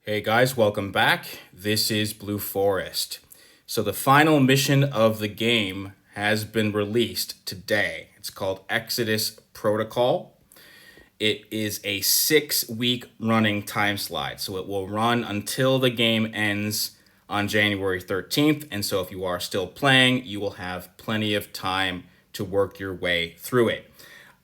Hey guys, welcome back. This is Blue Forest. So the final mission of the game has been released today. It's called Exodus Protocol. It is a 6-week running time slide. So it will run until the game ends on January 13th. And so if you are still playing, you will have plenty of time to work your way through it.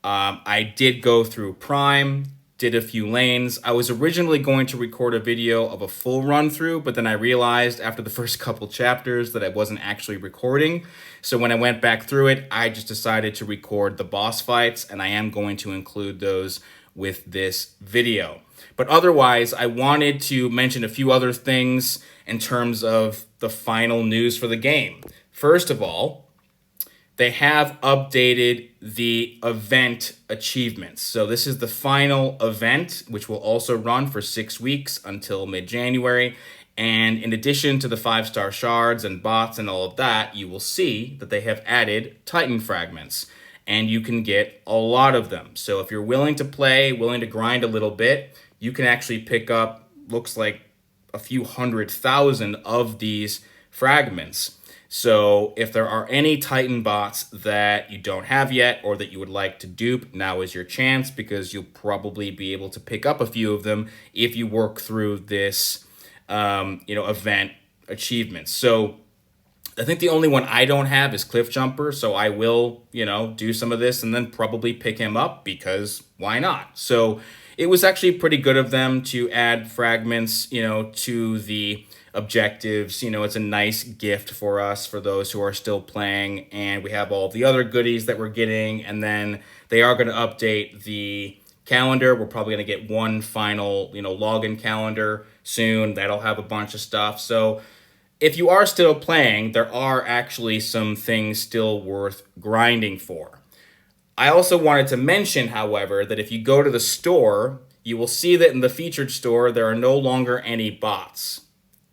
I did go through Prime, did a few lanes. I was originally going to record a video of a full run through, but then I realized after the first couple chapters that I wasn't actually recording. So when I went back through it, I just decided to record the boss fights, and I am going to include those with this video. But otherwise, I wanted to mention a few other things in terms of the final news for the game. First of all, they have updated the event achievements. So this is the final event, which will also run for 6 weeks until mid-January. And in addition to the 5-star shards and bots and all of that, you will see that they have added Titan fragments. And you can get a lot of them. So if you're willing to play, willing to grind a little bit, you can actually pick up, looks like a few 100,000 of these fragments. So if there are any Titan bots that you don't have yet or that you would like to dupe, now is your chance, because you'll probably be able to pick up a few of them if you work through this event achievements. So I think the only one I don't have is Cliff Jumper, so I will, do some of this and then probably pick him up, because why not? So it was actually pretty good of them to add fragments, to the objectives. It's a nice gift for us, for those who are still playing, and we have all the other goodies that we're getting, and then they are going to update the calendar. We're probably going to get one final, login calendar soon. That'll have a bunch of stuff. So if you are still playing, there are actually some things still worth grinding for. I also wanted to mention, however, that if you go to the store, you will see that in the featured store, there are no longer any bots.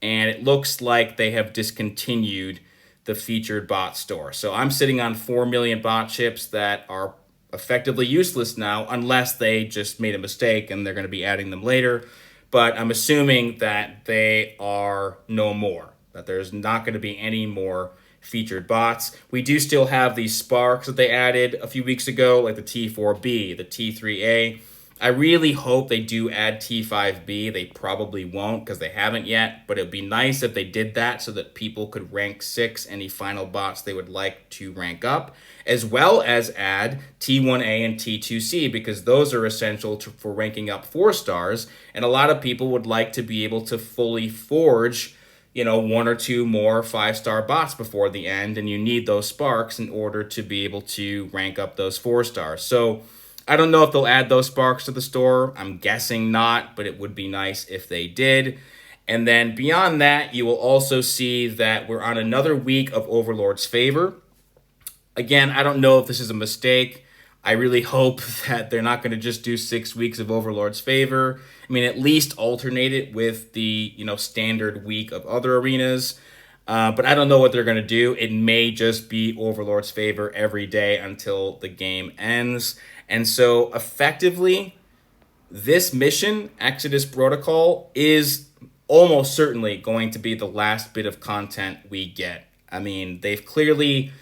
And it looks like they have discontinued the featured bot store. So I'm sitting on 4 million bot chips that are effectively useless now, unless they just made a mistake and they're going to be adding them later. But I'm assuming that they are no more, that there's not going to be any more featured bots. We do still have these sparks that they added a few weeks ago, like the T4B, the T3A. I really hope they do add T5B. They probably won't, because they haven't yet, but it would be nice if they did that so that people could rank 6 any final bots they would like to rank up, as well as add T1A and T2C, because those are essential for ranking up 4 stars, and a lot of people would like to be able to fully forge 1 or 2 more 5-star bots before the end, and you need those sparks in order to be able to rank up those 4 stars. So I don't know if they'll add those sparks to the store. I'm guessing not, but it would be nice if they did. And then beyond that, you will also see that we're on another week of Overlord's Favor. Again, I don't know if this is a mistake. I really hope that they're not going to just do 6 weeks of Overlord's Favor. I mean, at least alternate it with the, standard week of other arenas. But I don't know what they're going to do. It may just be Overlord's Favor every day until the game ends. And so effectively, this mission, Exodus Protocol, is almost certainly going to be the last bit of content we get. I mean, they've clearly,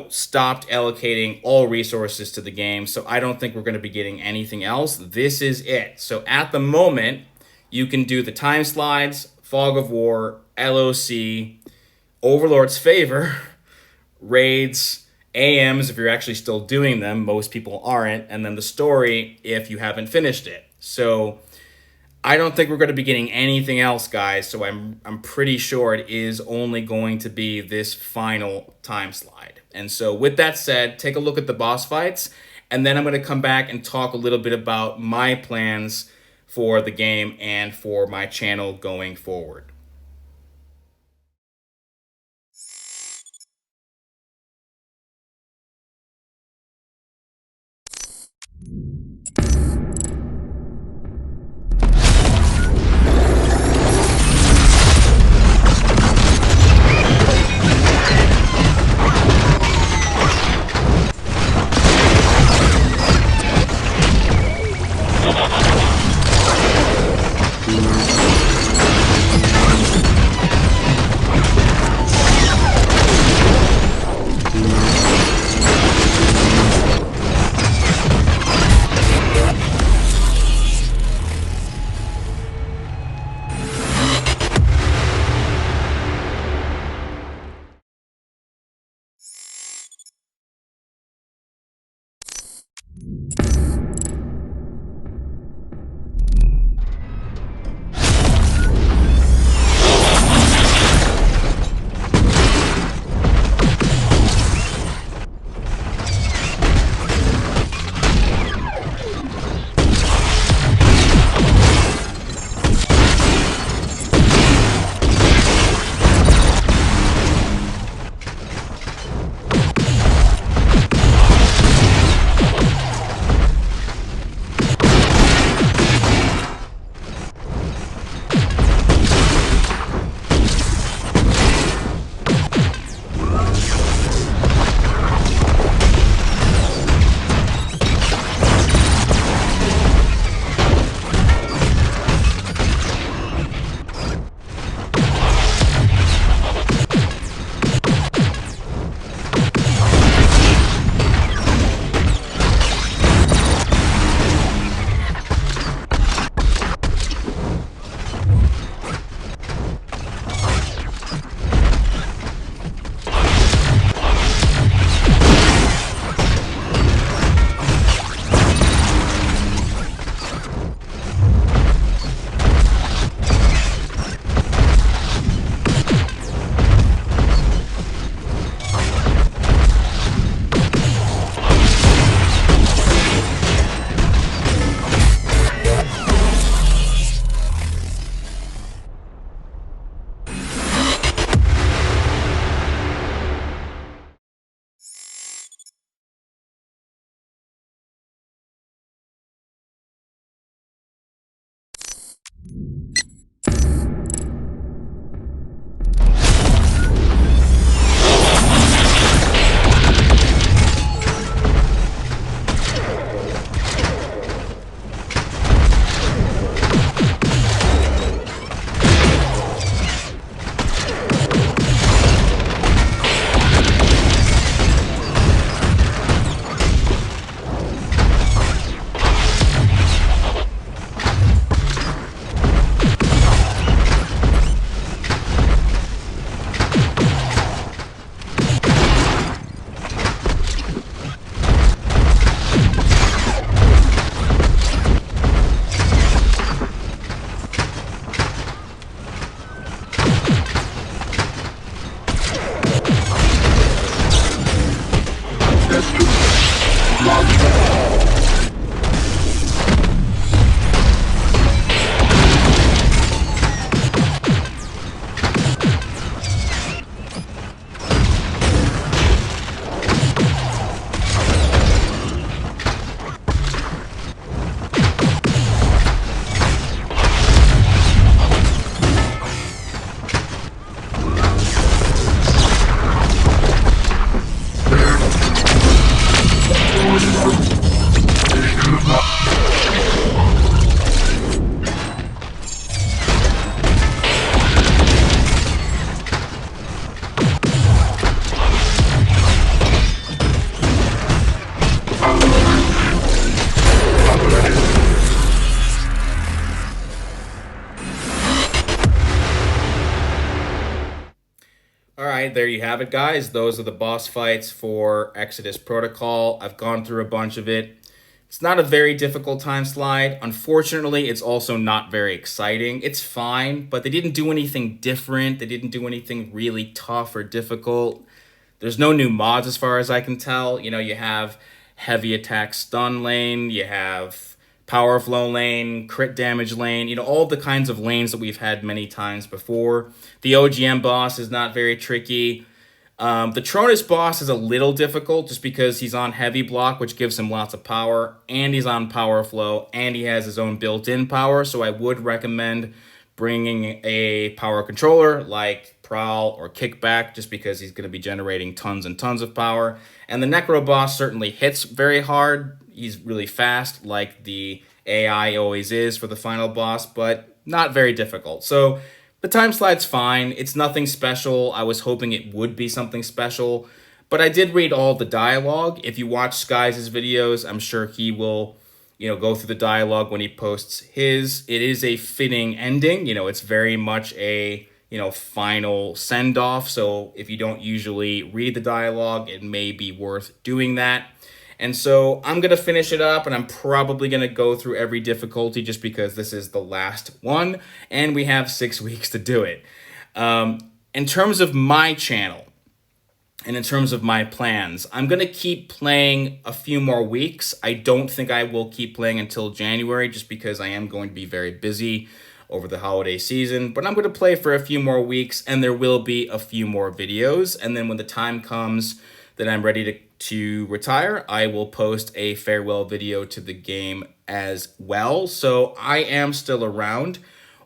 stopped allocating all resources to the game, so I don't think we're going to be getting anything else. This is it. So at the moment, you can do the time slides, Fog of War, LOC, Overlord's Favor, raids, AMs if you're actually still doing them. Most people aren't. And then the story if you haven't finished it. So I don't think we're going to be getting anything else, guys. So I'm pretty sure it is only going to be this final time slide. And so with that said, take a look at the boss fights, and then I'm going to come back and talk a little bit about my plans for the game and for my channel going forward. right, there you have it, guys. Those are the boss fights for Exodus Protocol. I've gone through a bunch of it. It's not a very difficult time slide. Unfortunately, it's also not very exciting. It's fine, but they didn't do anything different. They didn't do anything really tough or difficult. There's no new mods as far as I can tell. You know, you have heavy attack stun lane, you have power flow lane, crit damage lane, you know, all the kinds of lanes that we've had many times before. The OGM boss is not very tricky. The Tronus boss is a little difficult just because he's on heavy block, which gives him lots of power, and he's on power flow, and he has his own built-in power, so I would recommend bringing a power controller like Prowl or Kickback just because he's going to be generating tons and tons of power. And the Necro boss certainly hits very hard. He's really fast like the AI always is for the final boss, but not very difficult. So the time slide's fine. It's nothing special. I was hoping it would be something special, but I did read all the dialogue. If you watch Skies' videos, I'm sure he will, you know, go through the dialogue when he posts his. It is a fitting ending. You know, it's very much a, you know, final send-off. So if you don't usually read the dialogue, it may be worth doing that. And so I'm going to finish it up, and I'm probably going to go through every difficulty just because this is the last one, and we have 6 weeks to do it. In terms of my channel, and in terms of my plans, I'm going to keep playing a few more weeks. I don't think I will keep playing until January just because I am going to be very busy over the holiday season. But I'm going to play for a few more weeks, and there will be a few more videos. And then when the time comes that I'm ready to retire, I will post a farewell video to the game as well. So I am still around.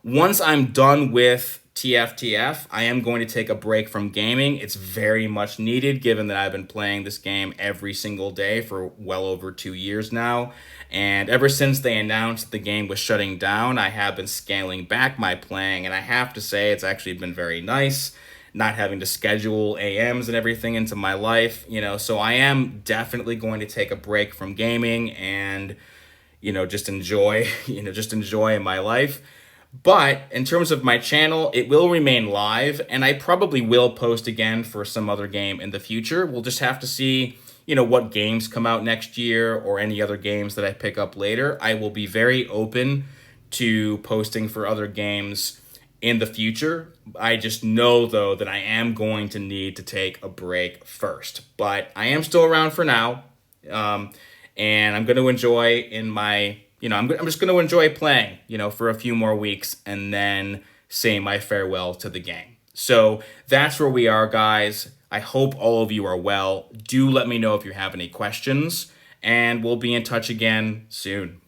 Once I'm done with TFTF, I am going to take a break from gaming. It's very much needed given that I've been playing this game every single day for well over 2 years now. And ever since they announced the game was shutting down, I have been scaling back my playing, and I have to say it's actually been very nice not having to schedule AMs and everything into my life, you know. So I am definitely going to take a break from gaming and, you know, just enjoy my life. But in terms of my channel, it will remain live, and I probably will post again for some other game in the future. We'll just have to see, you know, what games come out next year or any other games that I pick up later. I will be very open to posting for other games in the future. I just know, though, that I am going to need to take a break first. But I am still around for now, and I'm going to enjoy I'm just going to enjoy playing, you know, for a few more weeks and then say my farewell to the game. So that's where we are, guys. I hope all of you are well. Do let me know if you have any questions, and we'll be in touch again soon.